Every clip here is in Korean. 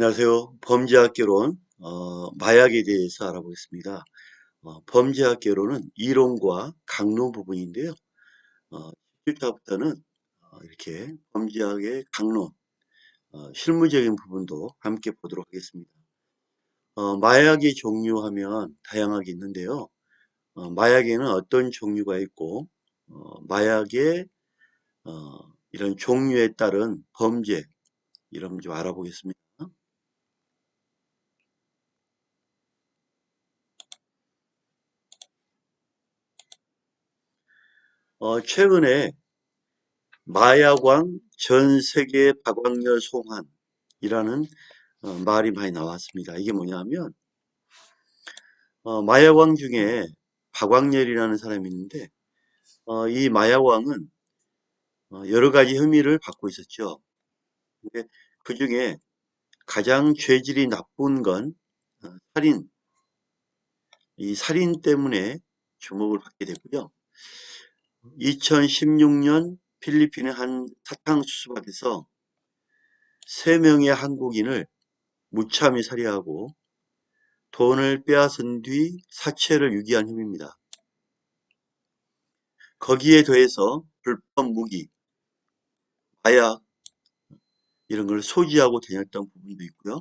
안녕하세요. 범죄학개론 마약에 대해서 알아보겠습니다. 범죄학개론은 이론과 강론 부분인데요. 1주차부터는 이렇게 범죄학의 강론, 실무적인 부분도 함께 보도록 하겠습니다. 마약의 종류하면 다양하게 있는데요. 마약에는 어떤 종류가 있고, 마약의 이런 종류에 따른 범죄, 이런 좀 알아보겠습니다. 최근에 마약왕 전 세계 박광렬 송환이라는 말이 많이 나왔습니다. 이게 뭐냐면 마약왕 중에 박광렬이라는 사람이 있는데 이 마약왕은 여러 가지 혐의를 받고 있었죠. 근데 그 중에 가장 죄질이 나쁜 건 살인, 이 살인 때문에 주목을 받게 됐고요. 2016년 필리핀의 한 사탕수수밭에서 3명의 한국인을 무참히 살해하고 돈을 빼앗은 뒤 사체를 유기한 혐의입니다. 거기에 더해서 불법 무기, 마약 이런 걸 소지하고 다녔던 부분도 있고요.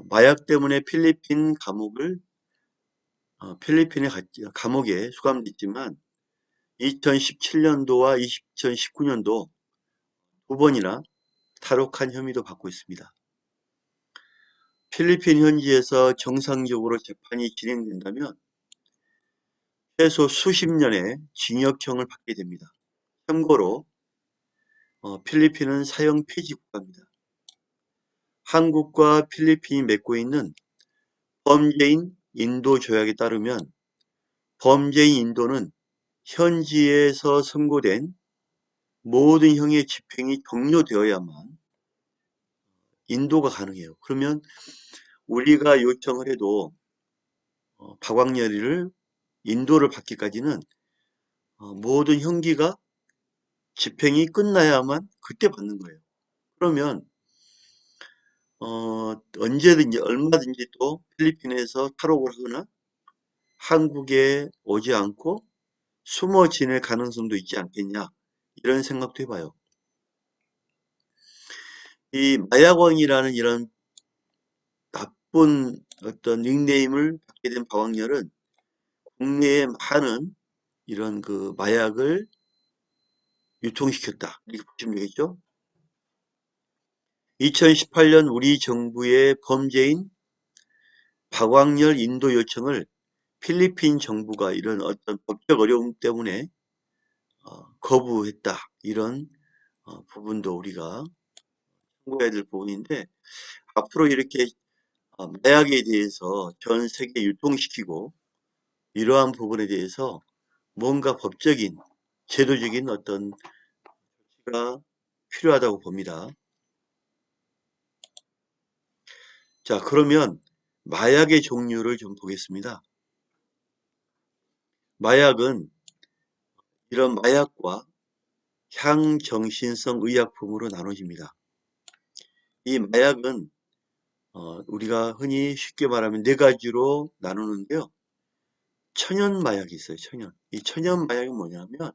마약 때문에 필리핀의 감옥에 수감됐지만 2017년도와 2019년도 2번이나 탈옥한 혐의도 받고 있습니다. 필리핀 현지에서 정상적으로 재판이 진행된다면 최소 수십 년의 징역형을 받게 됩니다. 참고로 필리핀은 사형 폐지 국가입니다. 한국과 필리핀이 맺고 있는 범죄인 인도 조약에 따르면 범죄인 인도는 현지에서 선고된 모든 형의 집행이 종료되어야만 인도가 가능해요. 그러면 우리가 요청을 해도 박광렬이를 인도를 받기까지는 모든 형기가 집행이 끝나야만 그때 받는 거예요. 그러면 언제든지 얼마든지 또 필리핀에서 탈옥을 하거나 한국에 오지 않고 숨어 지낼 가능성도 있지 않겠냐 이런 생각도 해봐요. 이 마약왕이라는 이런 나쁜 어떤 닉네임을 받게 된 박광렬은 국내에 많은 이런 그 마약을 유통시켰다 이렇게 보시면 되겠죠. 2018년 우리 정부의 범죄인 박광렬 인도 요청을 필리핀 정부가 이런 어떤 법적 어려움 때문에 거부했다 이런 부분도 우리가 참고해야 될 부분인데 앞으로 이렇게 마약에 대해서 전 세계에 유통시키고 이러한 부분에 대해서 뭔가 법적인 제도적인 어떤 조치가 필요하다고 봅니다. 자, 그러면 마약의 종류를 좀 보겠습니다. 마약은 이런 마약과 향정신성 의약품으로 나눠집니다. 이 마약은 우리가 흔히 쉽게 말하면 4가지로 나누는데요. 천연 마약이 있어요. 천연. 이 천연 마약이 뭐냐면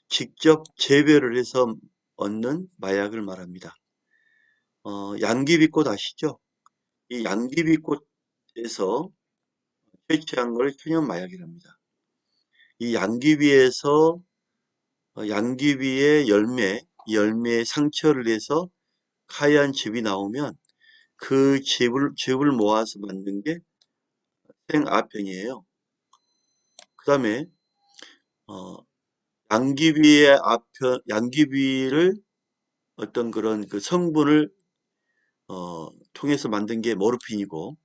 직접 재배를 해서 얻는 마약을 말합니다. 양귀비꽃 아시죠? 이 양귀비꽃에서 채취한 걸 천연 마약이랍니다. 이 양귀비에서 양귀비의 열매에 상처를 해서 하얀 즙이 나오면 그 즙을 모아서 만든 게 생아편이에요. 그 다음에 어, 양귀비를 어떤 그런 그 성분을 통해서 만든 게 모르핀이고,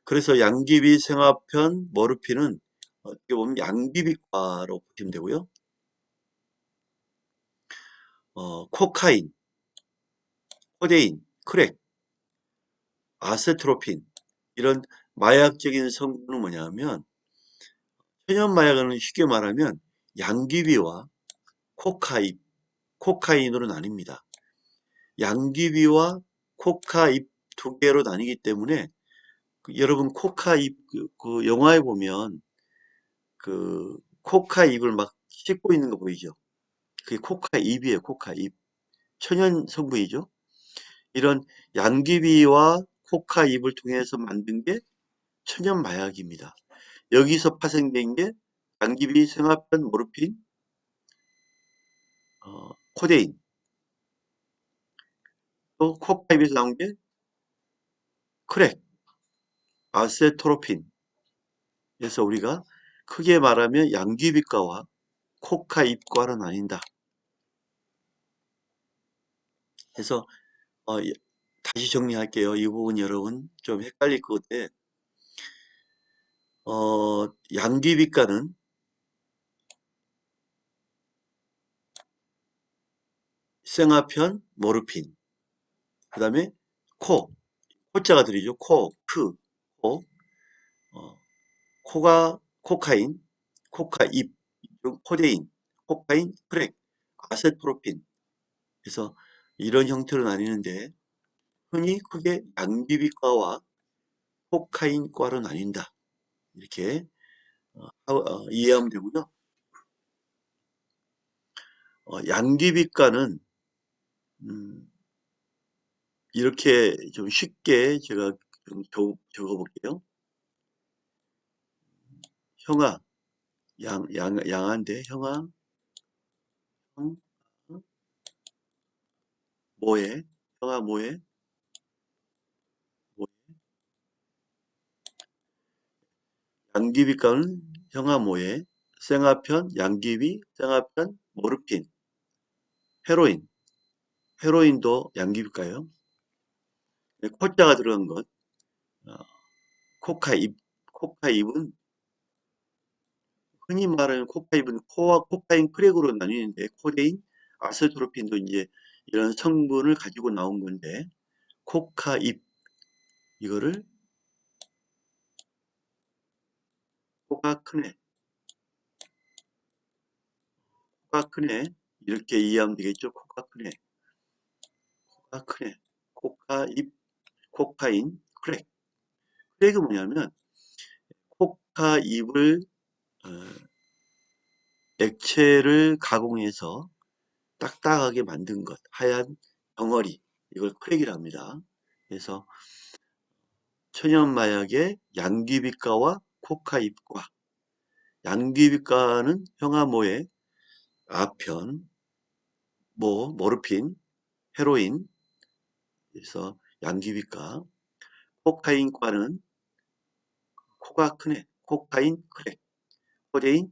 그래서 양귀비, 생화편, 모르핀은 어떻게 보면 양귀비과로 보시면 되고요. 코카인, 코데인, 크랙, 아세트로핀 이런 마약적인 성분은 뭐냐면 천연 마약은 쉽게 말하면 양귀비와 코카인으로 나뉩니다. 양귀비와 코카잎 두 개로 나뉘기 때문에 여러분 코카잎 그 영화에 보면 그 코카잎을 막 씹고 있는 거 보이죠? 그게 코카잎이에요. 코카잎. 천연 성분이죠. 이런 양귀비와 코카잎을 통해서 만든 게 천연 마약입니다. 여기서 파생된 게 양귀비, 생화편, 모르핀, 코데인, 또 코카잎에서 나온 게 크랙, 아세토로핀. 그래서 우리가 크게 말하면 양귀비과와 코카잎과로 나뉜다. 그래서 다시 정리할게요. 이 부분 여러분 좀 헷갈릴 것 같아. 양귀비과는 생화편, 모르핀, 그 다음에 코자가 들리죠. 코, 어, 코가 코카인, 코카잎, 코데인, 코카인, 크랙, 아세토로핀. 그래서 이런 형태로 나뉘는데 흔히 크게 양귀비과와 코카인과로 나뉜다. 이렇게 이해하면 되고요. 양귀비과는 이렇게 좀 쉽게 제가 좀 적어볼게요. 형아, 양한데 형아, 형, 뭐해? 형아 뭐해? 뭐- 양귀비과는 형아 뭐해? 생화편, 양귀비, 생화편, 모르핀, 헤로인. 헤로인도 양귀비과예요. 코자가 들어간 것. 어, 코카잎. 코카잎은 흔히 말하는 코카잎은 코와 코카인 크랙으로 나뉘는데 코데인, 아세토로핀도 이제 이런 성분을 가지고 나온 건데 코카잎 이거를 코가 크네, 코가 크네 이렇게 이해하면 되겠죠. 코가 크네, 코가 크네, 코카잎, 코카인, 크랙. 크랙은 뭐냐면 코카잎을 어, 액체를 가공해서 딱딱하게 만든 것, 하얀 덩어리, 이걸 크랙이라 합니다. 그래서 천연마약의 양귀비과와 코카잎과, 양귀비과는 형아모의 아편, 모르핀, 헤로인, 그래서 양귀비과, 코카인과는 코가 크네, 코카인, 크랙, 코데인,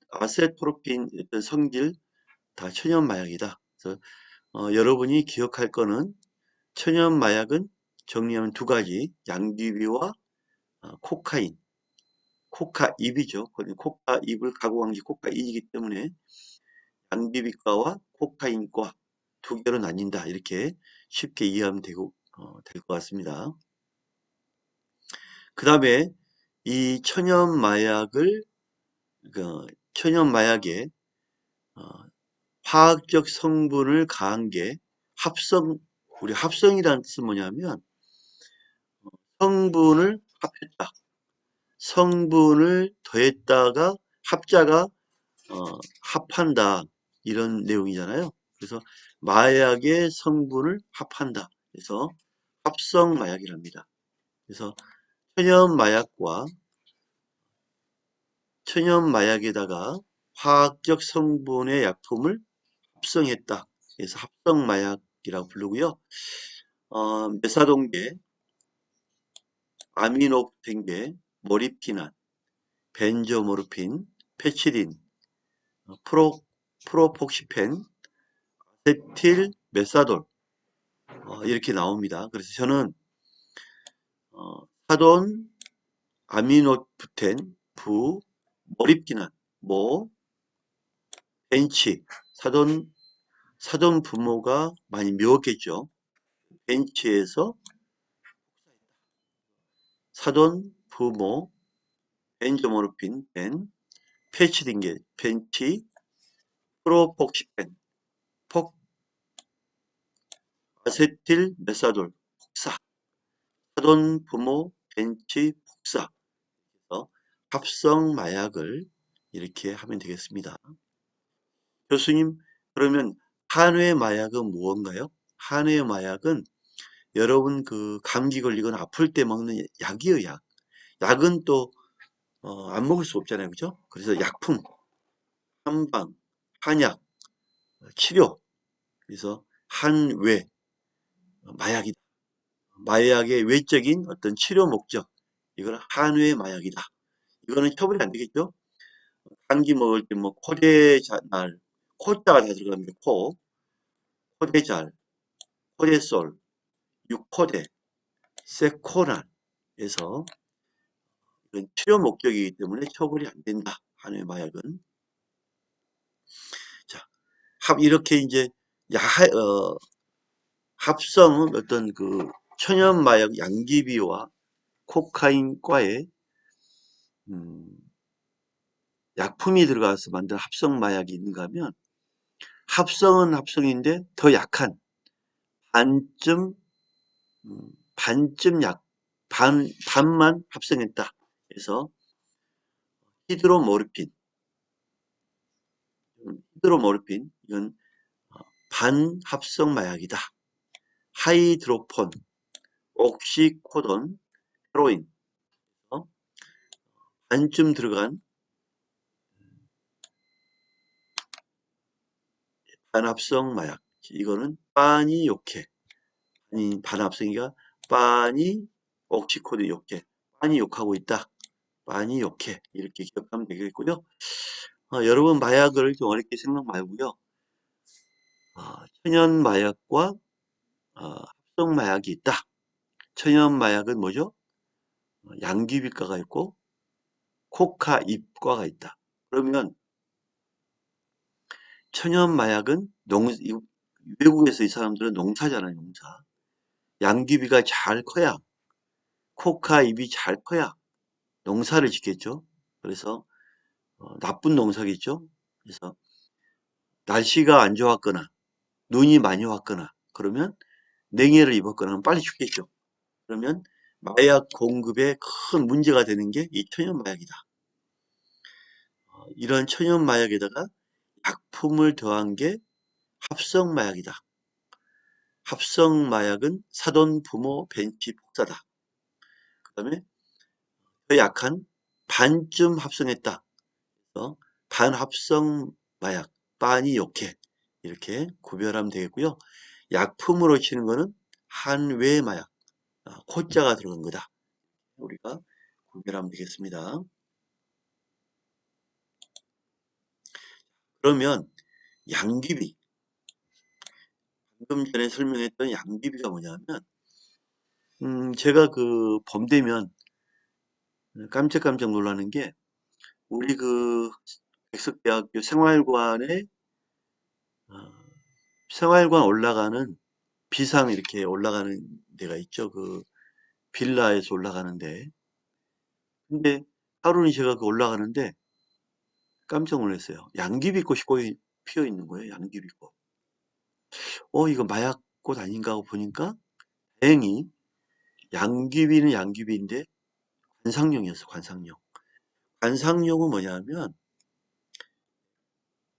아세토로핀 어떤 성질 다 천연마약이다. 그래서 여러분이 기억할 거는 천연마약은 정리하면 두 가지, 양귀비와 코카인, 코카잎이죠. 코카잎을 가공한 게 코카인이기 때문에 양귀비과와 코카인과 두 개로 나뉜다. 이렇게 쉽게 이해하면 될 것 같습니다. 그 다음에 이 천연마약의 어, 화학적 성분을 가한 게 우리 합성이라는 뜻은 뭐냐면 성분을 합했다. 성분을 더했다가 합자가 합한다. 이런 내용이잖아요. 그래서 마약의 성분을 합한다. 그래서 합성 마약이랍니다. 그래서 천연 마약과 천연 마약에다가 화학적 성분의 약품을 합성했다. 그래서 합성 마약이라고 부르고요. 메사동계, 아미노펜계, 모리피난, 벤조모르핀, 페치린, 프로폭시펜, 세틸 메사돌 이렇게 나옵니다. 그래서 저는 사돈, 아미노프텐, 모리피난, 벤치, 사돈 부모가 많이 미웠겠죠. 벤치에서 사돈 부모, 벤조모르핀, 페치딘게, 벤치, 프로폭시펜, 폭, 아세틸 메사돌 복사, 사돈 부모 벤치 복사, 그래서 합성 마약을 이렇게 하면 되겠습니다. 교수님, 그러면 한외 마약은 무언가요? 한외 마약은 여러분 그 감기 걸리거나 아플 때 먹는 약이에요, 약. 약은 또 안 먹을 수 없잖아요, 그죠? 그래서 약품, 한방, 한약, 치료. 그래서 한외 마약이다. 마약의 외적인 어떤 치료 목적. 이거는 한외 마약이다. 이거는 처벌이 안 되겠죠? 감기 먹을 때 뭐 코데잘, 코자가 다 들어갑니다. 코데잘, 코데솔, 유코데, 세코난에서 치료 목적이기 때문에 처벌이 안 된다. 한외 마약은. 자, 이렇게 이제 야, 합성은 어떤 그 천연 마약 양귀비와 코카인과의 음, 약품이 들어가서 만든 합성 마약이 있는가 하면 합성은 합성인데 더 약한 반쯤 반쯤 반만 합성했다. 그래서 히드로모르핀, 히드로모르핀 이건 반합성 마약이다. 하이드로폰, 옥시코돈, 헤로인 반쯤 들어간 반합성 마약. 이거는 빤이 욕해. 아니 반합성이가 빤이 옥시코드 욕해. 빤이 욕하고 있다. 빤이 욕해. 이렇게 기억하면 되겠고요. 여러분 마약을 좀 어렵게 생각 말고요. 천연 마약과 합성 마약이 있다. 천연 마약은 뭐죠? 양귀비과가 있고 코카잎과가 있다. 그러면 천연 마약은 외국에서 이 사람들은 농사잖아요, 농사. 양귀비가 잘 커야 코카잎이 잘 커야 농사를 짓겠죠. 그래서 나쁜 농사겠죠. 그래서 날씨가 안 좋았거나 눈이 많이 왔거나 그러면 냉해를 입었거나 하면 빨리 죽겠죠. 그러면 마약 공급에 큰 문제가 되는 게 이 천연 마약이다. 이런 천연 마약에다가 약품을 더한 게 합성 마약이다. 합성 마약은 사돈 부모 벤치 복사다. 그 다음에 더 약한 반쯤 합성했다. 그래서 반합성 마약, 빤이 욕해. 이렇게 구별하면 되겠고요. 약품으로 치는 거는 한외 마약, 코자가 들어간 거다. 우리가 구별하면 되겠습니다. 그러면 양귀비, 방금 전에 설명했던 양귀비가 뭐냐면 제가 그 봄 되면 깜짝깜짝 놀라는 게 우리 그 백석대학교 생활관에 어, 생활관 올라가는 비상 이렇게 올라가는 데가 있죠. 그 빌라에서 올라가는데 근데 하루는 제가 그 올라가는데 깜짝 놀랐어요. 양귀비꽃이 피어 있는 거예요. 양귀비꽃. 이거 마약꽃 아닌가 하고 보니까 다행히 양귀비는 양귀비인데 관상용이었어. 관상용. 관상용은 뭐냐면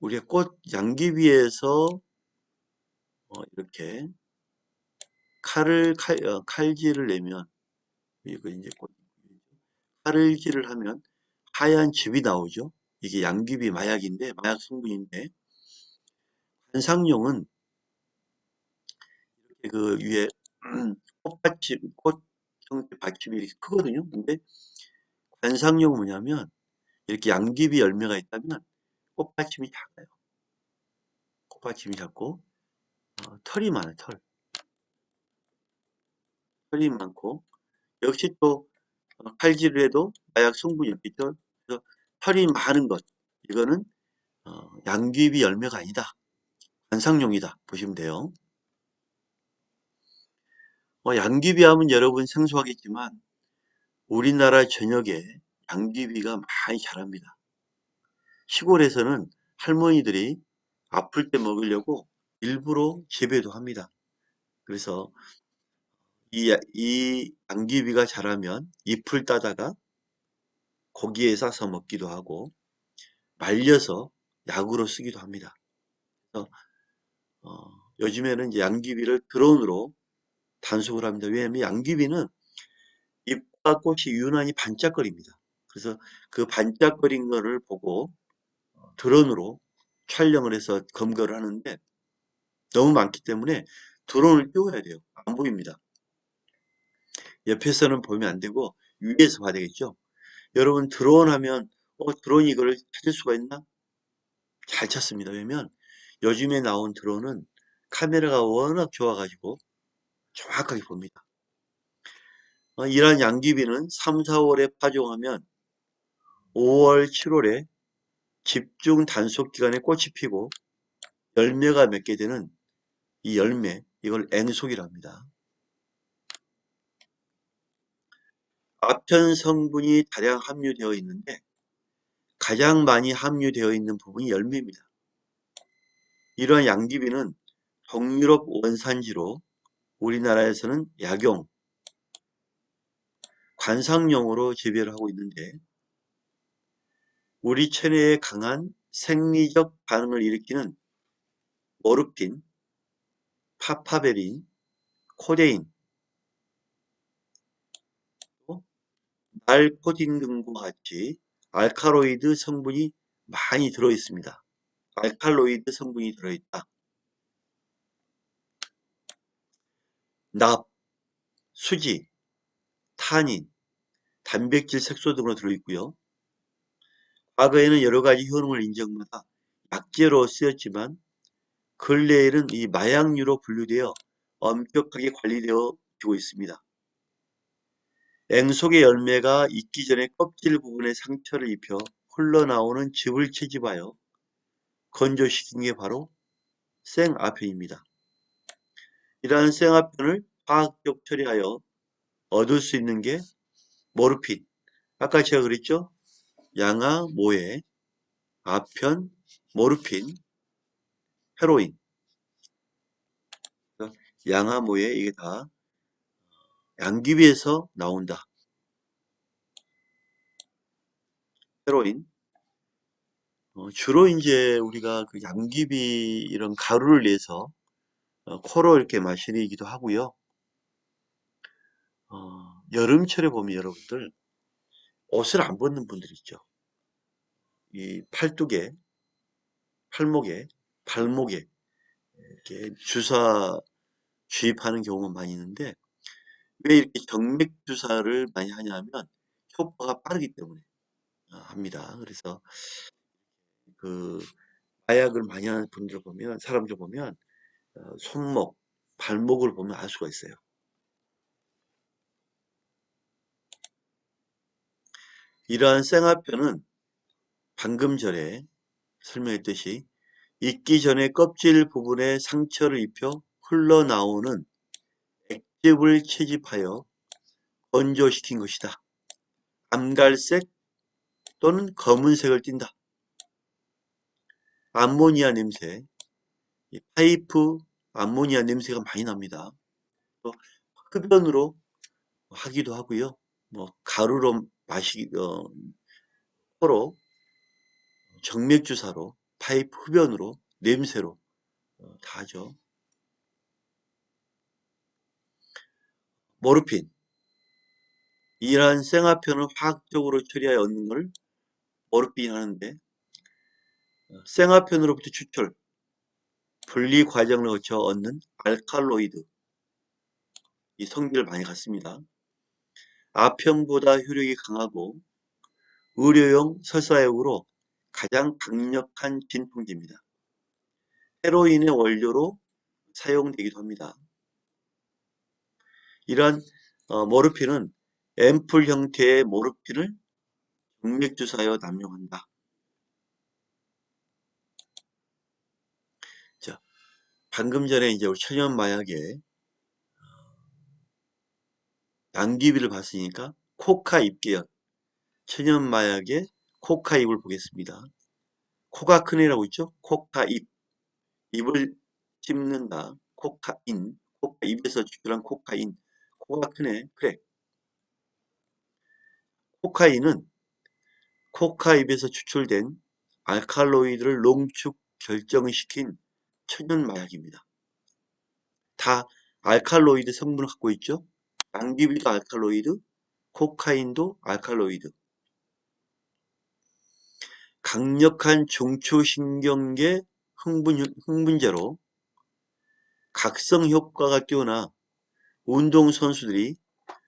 우리가 꽃 양귀비에서 이렇게 칼질을 내면 이거 이제 칼질을 하면 하얀 즙이 나오죠. 이게 양귀비 마약인데 마약 성분인데 관상용은 그 위에 꽃받침 꽃 형태 받침이 이렇게 크거든요. 근데 관상용은 뭐냐면 이렇게 양귀비 열매가 있다면 꽃받침이 작아요. 꽃받침이 작고 털이 많아요. 털이 많고 역시 또 칼질을 해도 마약 성분이 있겠죠. 그래서 털이 많은 것 이거는 양귀비 열매가 아니다. 관상용이다 보시면 돼요. 양귀비 하면 여러분 생소하겠지만 우리나라 전역에 양귀비가 많이 자랍니다. 시골에서는 할머니들이 아플 때 먹으려고 일부러 재배도 합니다. 그래서 이 양귀비가 자라면 잎을 따다가 고기에 싸서 먹기도 하고 말려서 약으로 쓰기도 합니다. 그래서 요즘에는 이제 양귀비를 드론으로 단속을 합니다. 왜냐하면 양귀비는 잎과 꽃이 유난히 반짝거립니다. 그래서 그 반짝거린 거를 보고 드론으로 촬영을 해서 검거를 하는데 너무 많기 때문에 드론을 띄워야 돼요. 안 보입니다. 옆에서는 보면 안 되고 위에서 봐야 되겠죠. 여러분 드론 하면 드론이 이걸 찾을 수가 있나? 잘 찾습니다. 왜냐면 요즘에 나온 드론은 카메라가 워낙 좋아가지고 정확하게 봅니다. 이러한 양귀비는 3, 4월에 파종하면 5월, 7월에 집중 단속 기간에 꽃이 피고 열매가 맺게 되는 이 열매, 이걸 앵속이라 합니다. 아편 성분이 다량 함유되어 있는데 가장 많이 함유되어 있는 부분이 열매입니다. 이러한 양귀비는 동유럽 원산지로 우리나라에서는 약용, 관상용으로 재배를 하고 있는데 우리 체내에 강한 생리적 반응을 일으키는 모르핀, 파파베린, 코데인, 날코딘 등과 같이 알칼로이드 성분이 많이 들어있습니다. 알칼로이드 성분이 들어있다. 납, 수지, 타닌, 단백질 색소 등으로 들어있고요. 과거에는 여러 가지 효능을 인정받아 약재로 쓰였지만 근래에는 이 마약류로 분류되어 엄격하게 관리되어지고 있습니다. 앵속의 열매가 익기 전에 껍질 부분에 상처를 입혀 흘러나오는 즙을 채집하여 건조시킨 게 바로 생아편입니다. 이러한 생아편을 화학적 처리하여 얻을 수 있는 게 모르핀. 아까 제가 그랬죠? 양아, 모에, 아편, 모르핀, 헤로인. 양아, 모에 이게 다 양귀비에서 나온다. 헤로인. 주로 이제 우리가 그 양귀비 이런 가루를 내서 코로 이렇게 마시기도 하고요. 여름철에 보면 여러분들 옷을 안 벗는 분들 있죠. 이 팔뚝에, 팔목에, 발목에 이렇게 주사 주입하는 경우가 많이 있는데 왜 이렇게 정맥 주사를 많이 하냐면 효과가 빠르기 때문에 합니다. 그래서 그 마약을 많이 하는 분들 보면 사람들 보면 손목, 발목을 보면 알 수가 있어요. 이러한 생화편은 방금 전에 설명했듯이 익기 전에 껍질 부분에 상처를 입혀 흘러나오는 액즙을 채집하여 건조시킨 것이다. 암갈색 또는 검은색을 띈다. 암모니아 냄새, 파이프 암모니아 냄새가 많이 납니다. 또 흡연으로 하기도 하고요. 뭐 가루로 코로 정맥 주사로 파이프 흡연으로 냄새로 다 하죠. 모르핀. 이러한 생화편을 화학적으로 처리하여 얻는 걸 모르핀 하는데 생화편으로부터 추출, 분리 과정을 거쳐 얻는 알칼로이드 이 성비를 많이 갖습니다. 아편보다 효력이 강하고 의료용 설사약으로 가장 강력한 진통제입니다. 헤로인의 원료로 사용되기도 합니다. 이러한 모르핀은 앰플 형태의 모르핀을 정맥주사여 남용한다. 자, 방금 전에 이제 우리 천연마약에 양귀비를 봤으니까 코카잎계열 천연마약의 코카잎을 보겠습니다. 코가 큰 애라고 있죠? 코카잎. 입을 찝는다. 코카인, 코카잎. 입에서 추출한 코카인. 코가 크네. 그래. 코카인은 코카 입에서 추출된 알칼로이드를 농축 결정시킨 천연 마약입니다. 다 알칼로이드 성분을 갖고 있죠. 양귀비도 알칼로이드, 코카인도 알칼로이드. 강력한 중추신경계 흥분제로 각성 효과가 뛰어나 운동선수들이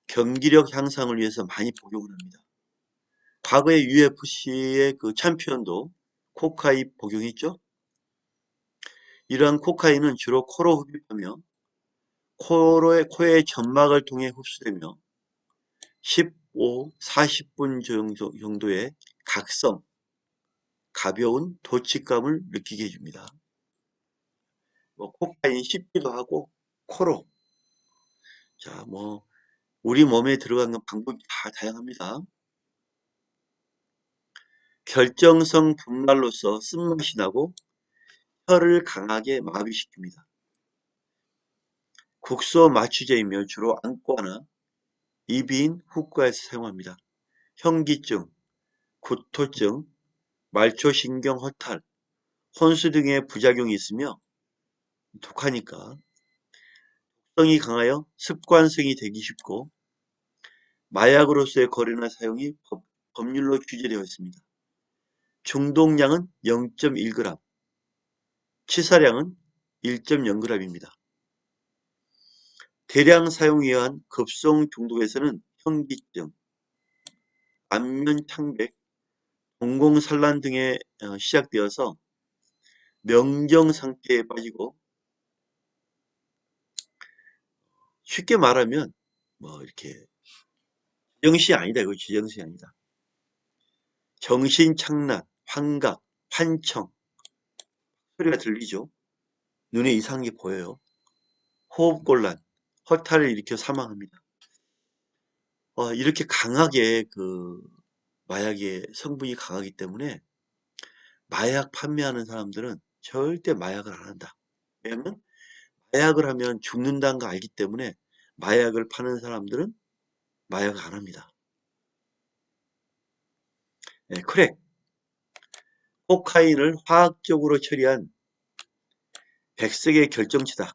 경기력 향상을 위해서 많이 복용을 합니다. 과거에 UFC의 그 챔피언도 코카인 복용했죠. 이러한 코카인은 주로 코로 흡입하며 코의 점막을 통해 흡수되며 15, 40분 정도의 각성, 가벼운 도취감을 느끼게 해줍니다. 코카인 씹기도 하고 코로. 자, 우리 몸에 들어가는 방법이 다 다양합니다. 결정성 분말로서 쓴맛이 나고 혀를 강하게 마비시킵니다. 국소 마취제이며 주로 안과나 이비인 후과에서 사용합니다. 현기증, 구토증, 말초신경 허탈, 혼수 등의 부작용이 있으며 독하니까 독성이 강하여 습관성이 되기 쉽고 마약으로서의 거래나 사용이 법률로 규제되어 있습니다. 중독량은 0.1g, 치사량은 1.0g입니다. 대량 사용에 의한 급성 중독에서는 현기증, 안면 창백, 공공산란 등에 시작되어서 명정 상태에 빠지고 쉽게 말하면 이렇게 지정신이 아니다. 이거 지정신이 아니다. 정신착란, 환각, 환청, 소리가 들리죠. 눈에 이상한 게 보여요. 호흡곤란, 허탈을 일으켜 사망합니다. 이렇게 강하게 마약의 성분이 강하기 때문에 마약 판매하는 사람들은 절대 마약을 안 한다. 왜냐하면 마약을 하면 죽는다는 거 알기 때문에 마약을 파는 사람들은 마약을 안 합니다. 네, 크랙, 코카인을 화학적으로 처리한 백색의 결정체다.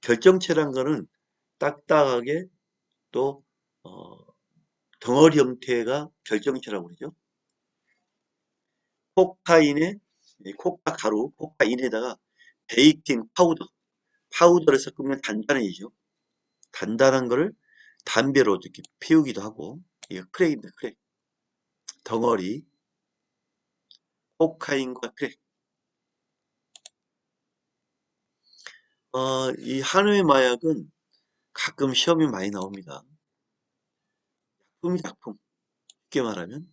결정체란 거는 딱딱하게 또 덩어리 형태가 결정체라고 그러죠. 코카 가루, 코카인에다가 베이킹 파우더를 섞으면 단단해지죠. 단단한 거를 담배로 이렇게 피우기도 하고, 이거 크랙입니다. 크랙. 덩어리, 코카인과 크랙. 이 한우의 마약은 가끔 시험이 많이 나옵니다. 작품, 쉽게 말하면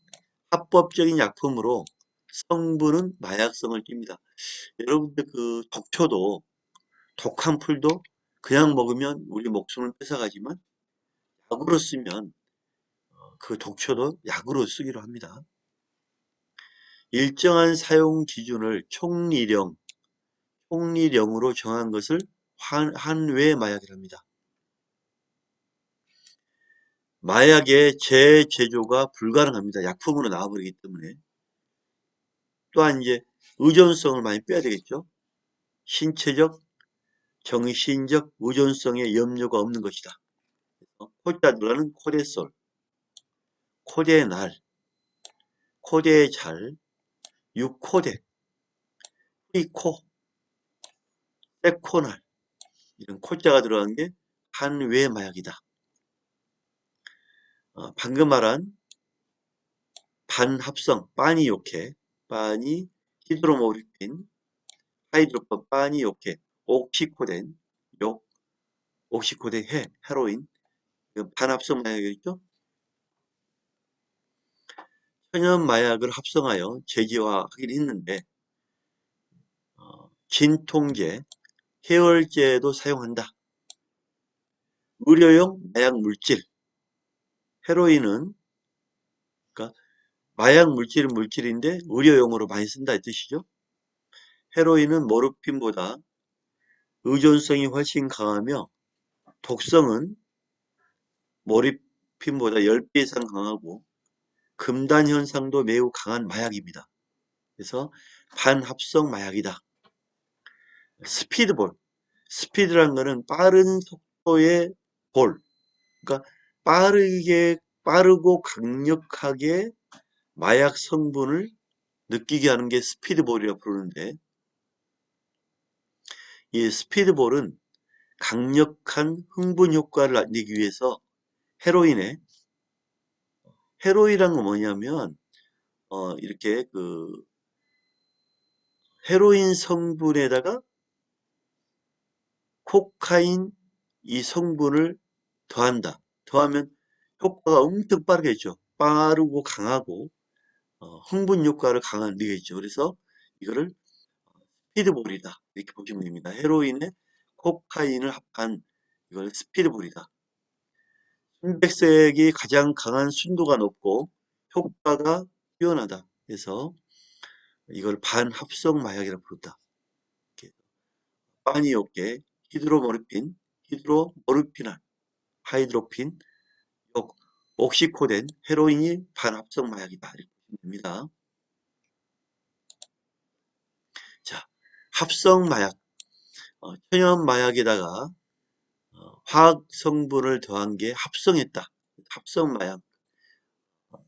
합법적인 약품으로 성분은 마약성을 띱니다. 여러분들 독초도, 독한 풀도 그냥 먹으면 우리 목숨을 뺏어가지만 약으로 쓰면 그 독초도 약으로 쓰기로 합니다. 일정한 사용 기준을 총리령으로 정한 것을 한외 마약이랍니다. 마약의 재제조가 불가능합니다. 약품으로 나와버리기 때문에. 또한 이제 의존성을 많이 빼야 되겠죠. 신체적, 정신적 의존성에 염려가 없는 것이다. 코자 들어가는 코레솔, 코데날, 코데잘, 유코데, 프리코, 세코날 이런 코자가 들어간 게 한외 마약이다. 방금 말한 반합성, 빠니요케, 빠니, 히드로모르핀, 하이드로폰, 빠니요케, 옥시코덴, 옥시코덴 헤로인, 반합성 마약이겠죠? 천연 마약을 합성하여 제기화하긴 했는데 진통제, 해열제도 사용한다. 의료용 마약 물질, 헤로인은 그러니까 마약 물질은 물질인데 의료용으로 많이 쓴다 이 뜻이죠. 헤로인은 모르핀보다 의존성이 훨씬 강하며 독성은 모르핀보다 10배 이상 강하고 금단 현상도 매우 강한 마약입니다. 그래서 반합성 마약이다. 스피드볼. 스피드란 거는 빠른 속도의 볼. 그러니까 빠르고 강력하게 마약 성분을 느끼게 하는 게 스피드볼이라고 부르는데, 이 스피드볼은 강력한 흥분 효과를 내기 위해서 헤로인에, 헤로인이란 건 뭐냐면 이렇게 헤로인 성분에다가 코카인 이 성분을 더한다. 더하면 효과가 엄청 빠르겠죠. 빠르고 강하고 흥분 효과를 강한 되겠죠. 그래서 이거를 스피드볼이다. 이렇게 보시면 됩니다. 헤로인에 코카인을 합한 이걸 스피드볼이다. 순백색이 가장 강한 순도가 높고 효과가 뛰어나다. 그래서 이걸 반합성 마약이라고 부른다. 반이 없게 히드로모르핀, 히드로모르피날, 하이드로핀, 옥시코덴, 헤로인이 반합성 마약이다. 이렇게 보시면 됩니다. 자, 합성 마약, 천연 마약에다가 화학 성분을 더한 게 합성했다. 합성 마약.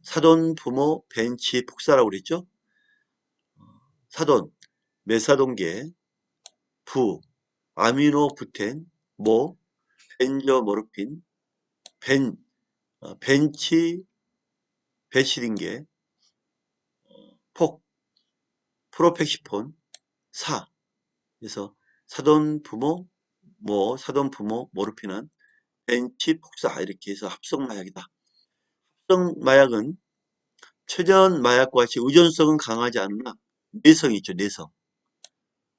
사돈, 부모, 벤치, 복사라고 그랬죠? 사돈, 메사돈계, 부, 아미노부텐, 모, 벤저모르핀, 벤치, 베시딘계, 폭, 프로펙시폰, 사. 그래서 사돈, 부모, 사돈, 부모, 모르핀은 벤치, 폭사 이렇게 해서 합성 마약이다. 합성 마약은 천연 마약과 같이 의존성은 강하지 않으나 내성이 있죠.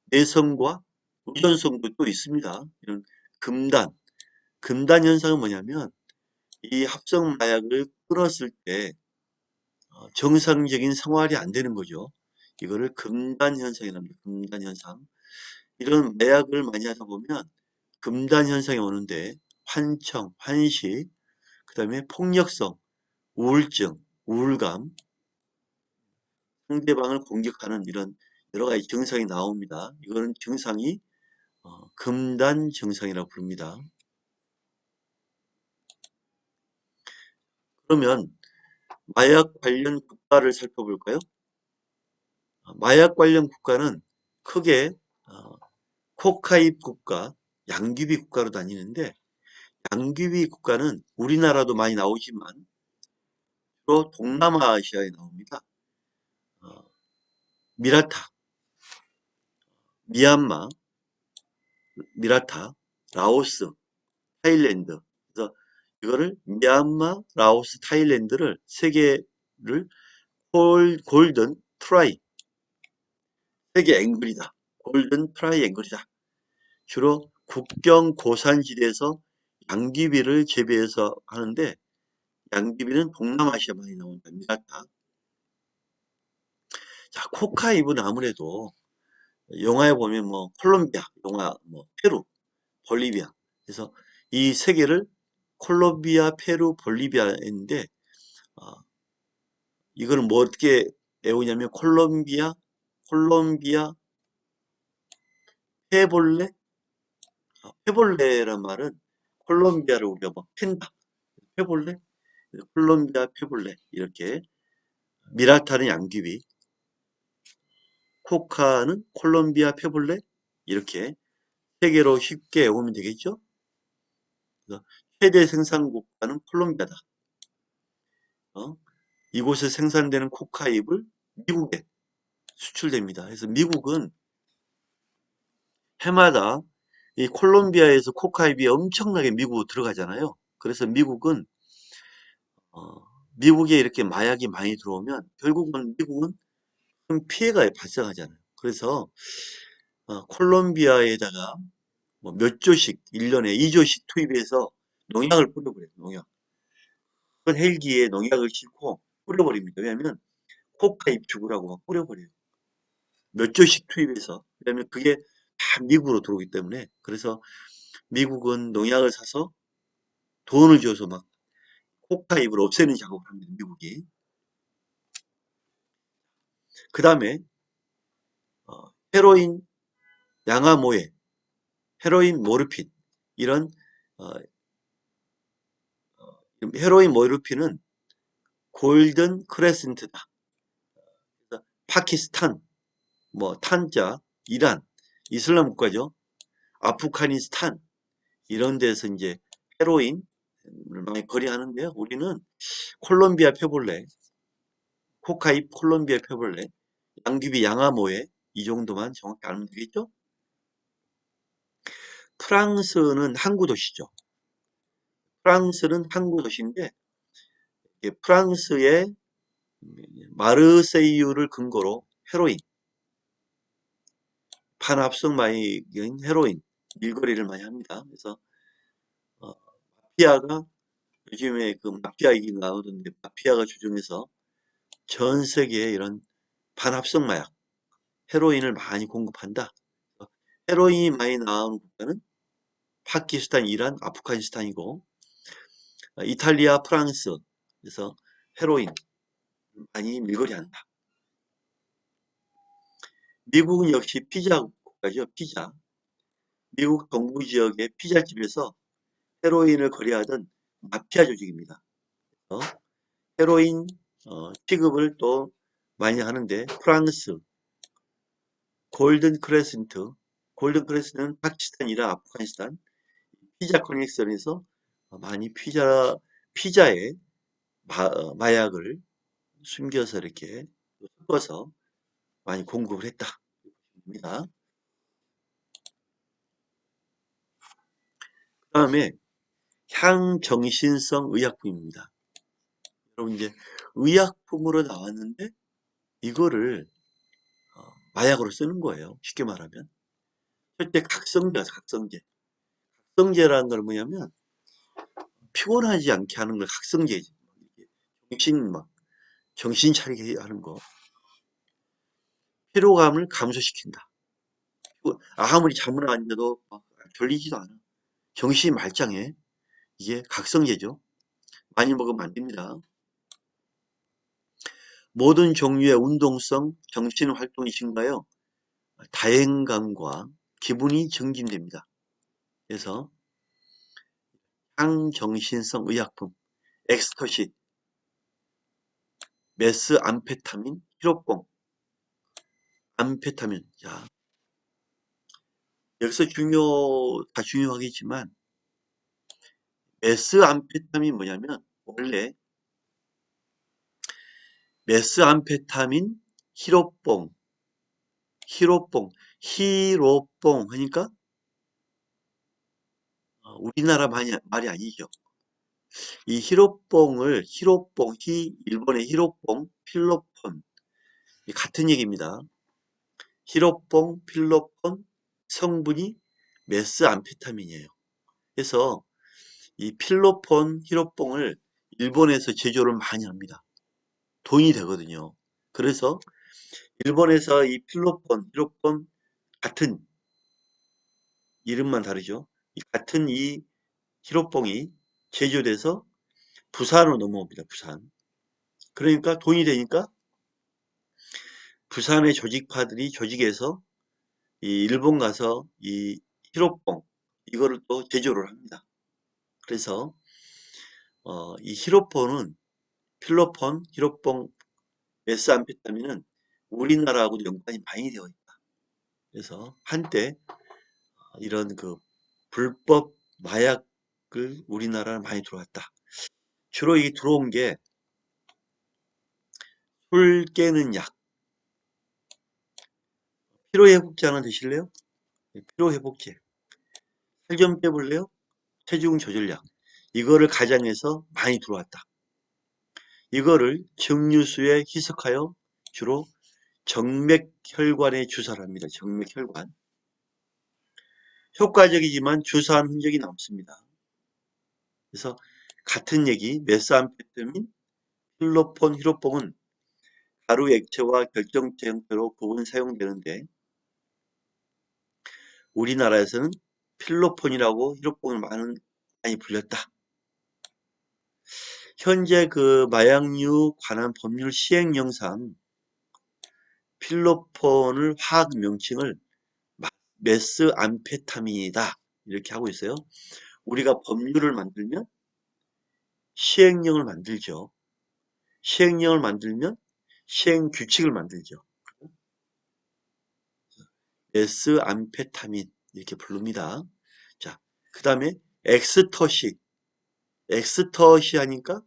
내성과 의존성도 또 있습니다. 이런 금단. 금단 현상은 뭐냐면 이 합성 마약을 끊었을 때 정상적인 생활이 안 되는 거죠. 이거를 금단 현상이라고 합니다. 금단 현상. 이런 마약을 많이 하다 보면 금단 현상이 오는데 환청, 환시, 그 다음에 폭력성, 우울증, 우울감, 상대방을 공격하는 이런 여러 가지 증상이 나옵니다. 이거는 증상이 금단 증상이라고 부릅니다. 그러면 마약 관련 국가를 살펴볼까요? 마약 관련 국가는 크게 코카입 국가, 양귀비 국가로 다니는데 양귀비 국가는 우리나라도 많이 나오지만 주로 동남아시아에 나옵니다. 미라타, 미얀마, 미라타, 라오스, 타일랜드. 그래서 이거를 미얀마, 라오스, 타일랜드를 세 개를 골든 트라이, 세계 앵글이다. 골든 트라이 앵글이다. 주로 국경 고산지대에서 양귀비를 재배해서 하는데 양귀비는 동남아시아 많이 나온다. 미라타. 자, 코카잎은 아무래도 영화에 보면 뭐 콜롬비아, 영화 뭐 페루, 볼리비아. 그래서 이 세 개를 콜롬비아, 페루, 볼리비아인데 어, 이걸 뭐 어떻게 외우냐면 콜롬비아 페볼레, 페볼레란 말은 콜롬비아를 우리가 뭐 팬다, 페볼레, 콜롬비아 페볼레 이렇게 미라타는 양귀비, 코카는 콜롬비아 페볼레 이렇게 세 개로 쉽게 외우면 되겠죠? 그래서 최대 생산 국가는 콜롬비아다. 이곳에 생산되는 코카잎을 미국에 수출됩니다. 그래서 미국은 해마다 이 콜롬비아에서 코카잎이 엄청나게 미국으로 들어가잖아요. 그래서 어, 미국에 이렇게 마약이 많이 들어오면 결국은 미국은 큰 피해가 발생하잖아요. 그래서 콜롬비아에다가 뭐 몇 조씩 1년에 2조씩 투입해서 농약을 뿌려버려요. 농약. 큰 헬기에 농약을 싣고 뿌려버립니다. 왜냐하면 코카잎 죽으라고 막 뿌려버려요. 몇 조씩 투입해서. 왜냐하면 그게 다 미국으로 들어오기 때문에, 그래서 미국은 농약을 사서 돈을 줘서 막 코카잎을 없애는 작업을 합니다. 미국이. 그 다음에 헤로인, 양화모에, 헤로인, 모르핀 이런 어, 헤로인, 모르핀은 골든 크레센트다. 파키스탄, 뭐 탄자, 이란, 이슬람 국가죠. 아프가니스탄 이런 데서 이제 헤로인을 많이 거래하는데요. 우리는 콜롬비아 표벌레, 코카잎 콜롬비아 표벌레, 양귀비 양화모에 이 정도만 정확히 알면 되겠죠? 프랑스는 항구 도시죠. 프랑스는 항구 도시인데 프랑스의 마르세유를 근거로 헤로인, 반합성 마약인 헤로인 일거리를 많이 합니다. 그래서 마피아가 요즘에 그 마피아 얘기 나오던데 마피아가 주중해서 전 세계에 이런 반합성 마약 헤로인을 많이 공급한다. 헤로인이 많이 나오는 국가는 파키스탄, 이란, 아프가니스탄이고 이탈리아, 프랑스 그래서 헤로인 많이 밀거리한다. 미국은 역시 피자 국가죠. 피자. 미국 동부 지역의 피자집에서 헤로인을 거래하던 마피아 조직입니다. 헤로인 취급을 또 많이 하는데 프랑스 골든 크레센트 골든 크레센트는 파키스탄, 이란, 아프가니스탄 피자 커넥션에서 많이 피자에 마약을 숨겨서 이렇게 섞어서 많이 공급을 했다. 입니다. 그 다음에 향정신성 의약품입니다. 여러분 이제 의약품으로 나왔는데 이거를 마약으로 쓰는 거예요. 쉽게 말하면. 절대 각성제죠, 각성제. 각성제라는 걸 뭐냐면 피곤하지 않게 하는 걸 각성제지. 정신 차리게 하는 거. 피로감을 감소시킨다. 아무리 잠을 안 자도 막 졸리지도 않아. 정신이 말짱해. 이게 각성제죠. 많이 먹으면 안 됩니다. 모든 종류의 운동성 정신 활동이 증가하여 다행감과 기분이 증진됩니다. 그래서 항정신성 의약품, 엑스터시, 메스암페타민, 히로뽕, 암페타민. 자, 여기서 다 중요하겠지만 메스암페타민 뭐냐면 원래 메스암페타민, 히로뽕, 히로뽕 하니까 우리나라 말이 아니죠. 이 일본의 히로뽕, 필로폰 같은 얘기입니다. 히로뽕, 필로폰 성분이 메스암페타민이에요. 그래서 이 필로폰, 히로뽕을 일본에서 제조를 많이 합니다. 돈이 되거든요. 그래서 일본에서 이 필로폰, 히로폰 같은 이름만 다르죠. 같은 이 히로뽕이 제조돼서 부산으로 넘어옵니다. 부산. 그러니까 돈이 되니까 부산의 조직파들이 조직해서 이 일본 가서 이 히로뽕 이거를 또 제조를 합니다. 그래서 이 히로폰은 필로폰, 히로뽕, 메스암페타민은 우리나라하고도 연관이 많이 되어 있다. 그래서 한때 이런 그 불법 마약을 우리나라에 많이 들어왔다. 주로 이 들어온 게 술 깨는 약, 피로회복제 하나 드실래요? 피로회복제. 살 좀 빼볼래요? 체중 조절약. 이거를 가장해서 많이 들어왔다. 이거를 증류수에 희석하여 주로 정맥혈관에 주사를 합니다. 정맥혈관. 효과적이지만 주사한 흔적이 남습니다. 그래서 같은 얘기, 메스암페타민, 필로폰, 히로뽕은 가루 액체와 결정체 형태로 구분 사용되는데 우리나라에서는 필로폰이라고 히로폰을 많이 불렸다. 현재 그 마약류 관한 법률 시행령상 필로폰을 화학 명칭을 메스암페타민이다 이렇게 하고 있어요. 우리가 법률을 만들면 시행령을 만들죠. 시행령을 만들면 시행 규칙을 만들죠. 메스암페타민 이렇게 부릅니다. 자, 그 다음에 엑스터시. 엑스터시 하니까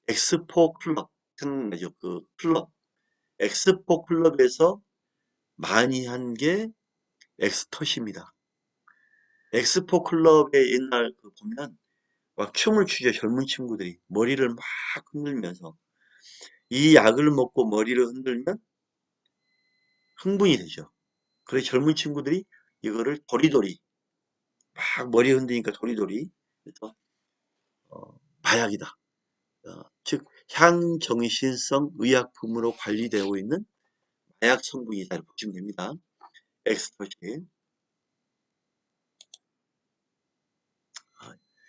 엑스포 클럽 생각나죠? 그 클럽. 엑스포 클럽에서 많이 한 게 엑스터시입니다. 엑스포 클럽의 옛날 그 보면 막 춤을 추죠. 젊은 친구들이 머리를 막 흔들면서 이 약을 먹고 머리를 흔들면 흥분이 되죠. 그래서 젊은 친구들이 이거를 도리도리 막 머리 흔드니까 도리도리 그래서 마약이다. 즉 향정신성 의약품으로 관리되고 있는 마약 성분이다 이렇게 보시면 됩니다. 엑스터시.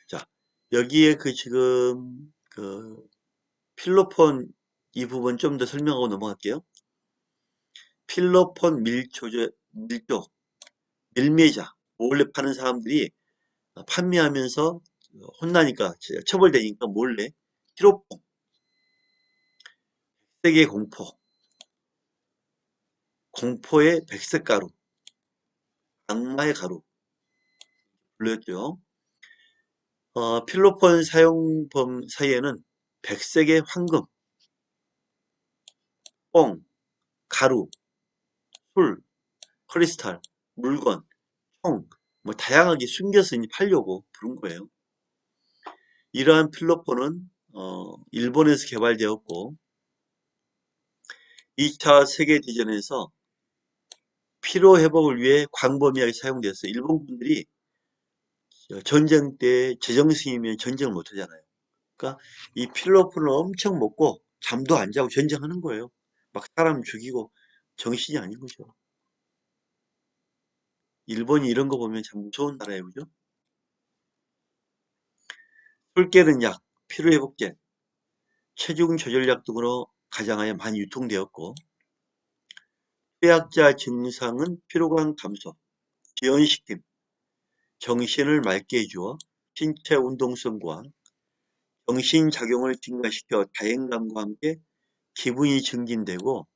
자, 여기에 그 지금 그 필로폰 이 부분 좀 더 설명하고 넘어갈게요. 필로폰 밀매자, 몰래 파는 사람들이 판매하면서 혼나니까 처벌되니까 몰래 필로폰, 세계 공포, 공포의 백색 가루, 악마의 가루 불렸죠. 필로폰 사용범 사이에는 백색의 황금, 뻥, 가루, 술, 크리스탈, 물건, 총, 뭐 다양하게 숨겨서 이제 팔려고 부른 거예요. 이러한 필로폰은 일본에서 개발되었고 2차 세계대전에서 피로회복을 위해 광범위하게 사용되었어요. 일본 군들이 전쟁 때 제정신이면 전쟁을 못 하잖아요. 그러니까 이 필로폰을 엄청 먹고 잠도 안 자고 전쟁하는 거예요. 막 사람 죽이고 정신이 아닌 거죠. 일본이 이런 거 보면 참 무서운 나라예요. 그죠? 술 깨는 약, 피로회복제, 체중 조절약 등으로 가장하여 많이 유통되었고 폐약자 증상은 피로감 감소, 기연시킴, 정신을 맑게 해주어 신체 운동성과 정신작용을 증가시켜 다행감과 함께 기분이 증진되고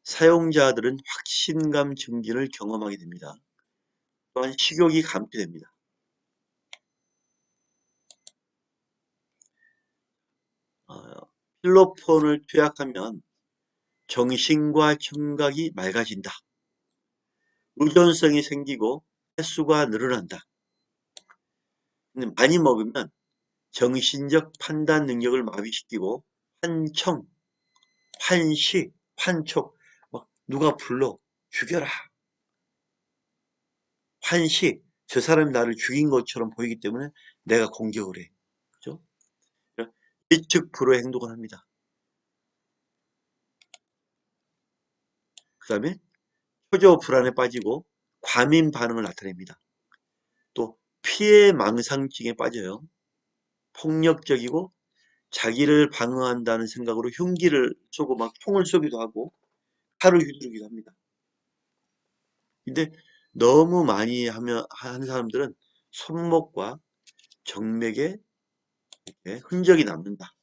사용자들은 확신감 증진을 경험하게 됩니다. 또한 식욕이 감퇴됩니다. 필로폰을 투약하면 정신과 청각이 맑아진다. 의존성이 생기고 횟수가 늘어난다. 근데 많이 먹으면 정신적 판단 능력을 마비시키고 환청, 환시, 환촉 막 누가 불러 죽여라. 환시 저 사람이 나를 죽인 것처럼 보이기 때문에 내가 공격을 해. 그죠? 예측 불허의 행동을 합니다. 그 다음에 초조 불안에 빠지고 과민 반응을 나타냅니다. 또 피해 망상증에 빠져요. 폭력적이고 자기를 방어한다는 생각으로 흉기를 쏘고 막 총을 쏘기도 하고 칼을 휘두르기도 합니다. 근데 너무 많이 하는 사람들은 손목과 정맥에 흔적이 남는다.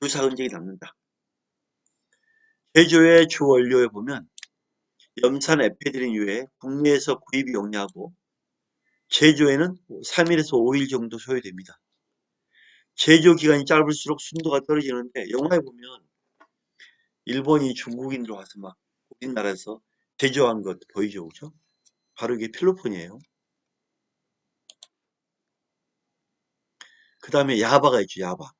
주사 흔적이 남는다. 제조의 주 원료에 보면 염산 에페드린 이외에 국내에서 구입이 용이하고 제조에는 3일에서 5일 정도 소요됩니다. 제조 기간이 짧을수록 순도가 떨어지는데 영화에 보면 일본이 중국인들 와서 막 우리나라에서 제조한 것 보이죠, 그죠? 바로 이게 필로폰이에요. 그 다음에 야바가 있죠, 야바.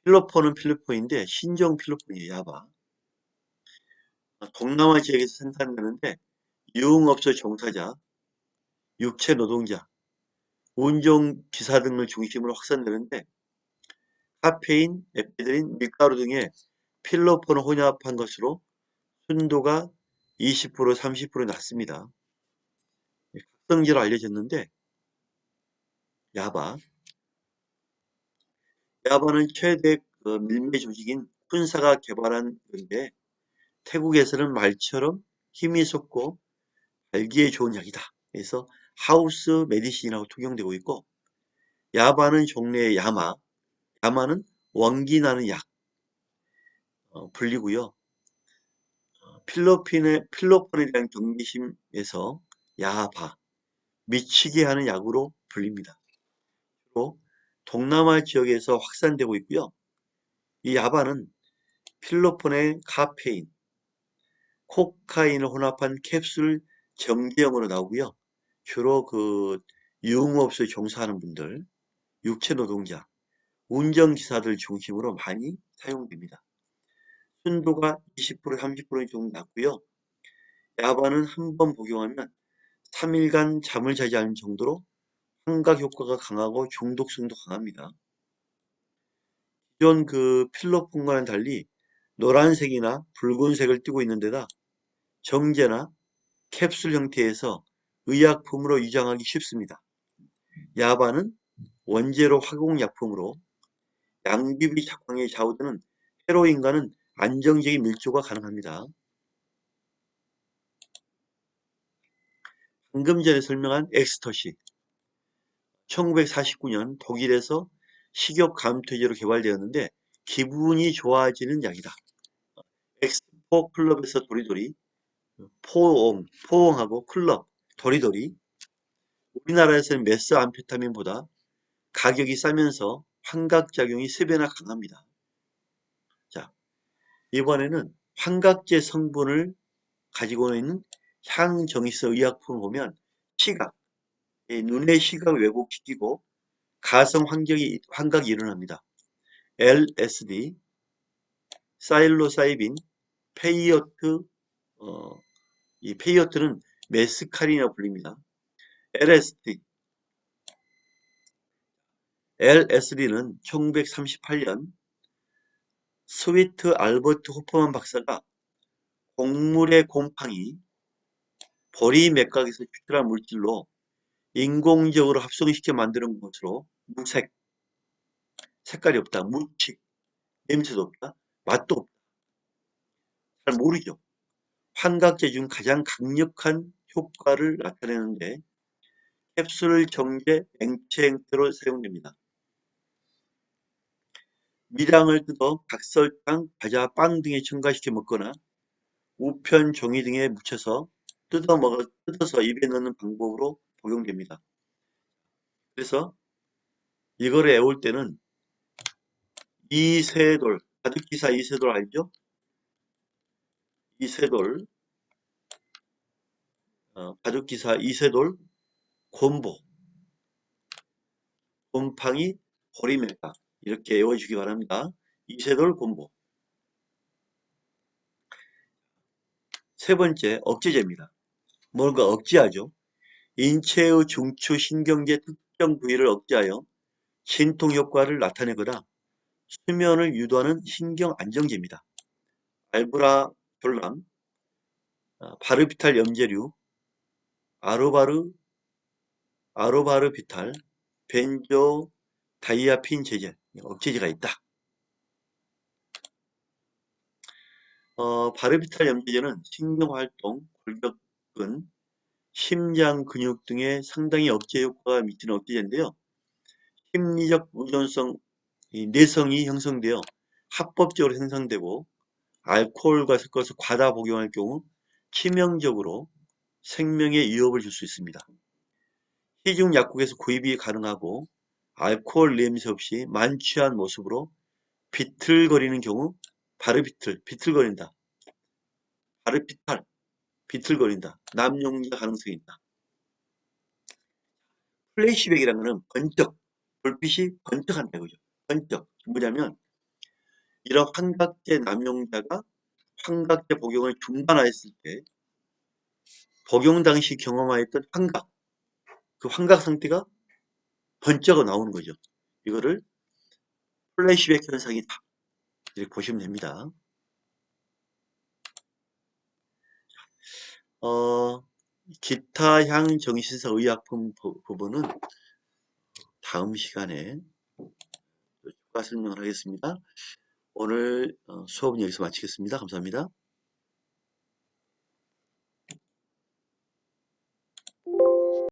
필로폰은 필로폰인데 신종 필로폰이에요, 야바. 동남아 지역에서 생산되는데 유흥업소 종사자, 육체 노동자, 운전기사 등을 중심으로 확산되는데 카페인, 에페드린, 밀가루 등의 필로폰을 혼합한 것으로 순도가 20% 30% 낮습니다. 각성제로 알려졌는데 야바. 야바는 최대 밀매 조직인 쿤사가 개발한 건데 태국에서는 말처럼 힘이 솟고 알기에 좋은 약이다. 그래서 하우스 메디신이라고 통용되고 있고 야바는 종래의 야마, 야마는 원기 나는 약 불리고요. 필로폰에 대한 경계심에서 야바, 미치게 하는 약으로 불립니다. 또 동남아 지역에서 확산되고 있고요. 이 야바는 필로폰의 카페인, 코카인을 혼합한 캡슐 정제형으로 나오고요. 주로 유흥업소에 종사하는 분들, 육체 노동자, 운전기사들 중심으로 많이 사용됩니다. 순도가 20% 30% 정도 낮고요. 야바는 한 번 복용하면 3일간 잠을 자지 않을 정도로 환각 효과가 강하고 중독성도 강합니다. 기존 필로폰과는 달리 노란색이나 붉은색을 띠고 있는 데다 정제나 캡슐 형태에서 의약품으로 위장하기 쉽습니다. 야바는 원재료 화공약품으로 양비비 작황에 좌우되는 헤로인과는 안정적인 밀조가 가능합니다. 방금 전에 설명한 엑스터시, 1949년 독일에서 식욕 감퇴제로 개발되었는데 기분이 좋아지는 약이다. 엑스포 클럽에서 도리도리, 포옹하고 클럽, 도리도리. 우리나라에서는 메스암페타민보다 가격이 싸면서 환각작용이 3배나 강합니다. 자, 이번에는 환각제 성분을 가지고 있는 향정신성 의약품을 보면 시각, 눈의 시각 왜곡시키고 가성 환각이 일어납니다. LSD, 사일로사이빈, 페이어트, 이 페이어트는 메스칼이라 불립니다. LSD는 1938년 스위트 알버트 호퍼만 박사가 곡물의 곰팡이, 보리 맥각에서 추출한 물질로 인공적으로 합성시켜 만드는 것으로 무색, 색깔이 없다, 무식, 냄새도 없다, 맛도 없다. 잘 모르죠. 환각제 중 가장 강력한 효과를 나타내는데 캡슐 정제 앵체 형태로 사용됩니다. 밀양을 뜯어 각설탕, 과자, 빵 등에 첨가시켜 먹거나 우편 종이 등에 묻혀서 뜯어서 입에 넣는 방법으로 복용됩니다. 그래서 이거를 애울 때는 이세돌, 바둑기사 이세돌 알죠? 이세돌, 바둑기사 이세돌, 곰보, 곰팡이, 보리매가 이렇게 외워주기 바랍니다. 이세돌, 곰보. 세 번째, 억제제입니다. 뭔가 억제하죠. 인체의 중추 신경계 특정 부위를 억제하여 진통 효과를 나타내거나 수면을 유도하는 신경 안정제입니다. 알브라졸람, 바르비탈 염제류, 아로바르, 아로바르비탈, 벤조다이아핀 제제, 억제제가 있다. 바르비탈 염제제는 신경활동, 골격근, 심장 근육 등에 상당히 억제 효과가 미치는 억제제인데요. 심리적 의존성, 내성이 형성되어 합법적으로 생성되고 알코올과 섞어서 과다 복용할 경우 치명적으로 생명에 위협을 줄 수 있습니다. 시중 약국에서 구입이 가능하고 알코올 냄새 없이 만취한 모습으로 비틀거리는 경우 비틀거린다. 바르피탈, 비틀거린다. 남용자 가능성이 있다. 플래시백이라는 것은 번쩍, 불빛이 번쩍한다 이거죠. 번쩍. 뭐냐면 이런 환각제 남용자가 환각제 복용을 중단하였을 때 복용 당시 경험하였던 그 환각 상태가 번쩍 나오는 거죠. 이거를 플래시백 현상이다. 이렇게 보시면 됩니다. 어, 기타 향 정신사 의약품 부분은 다음 시간에 추가 설명을 하겠습니다. 오늘 수업은 여기서 마치겠습니다. 감사합니다.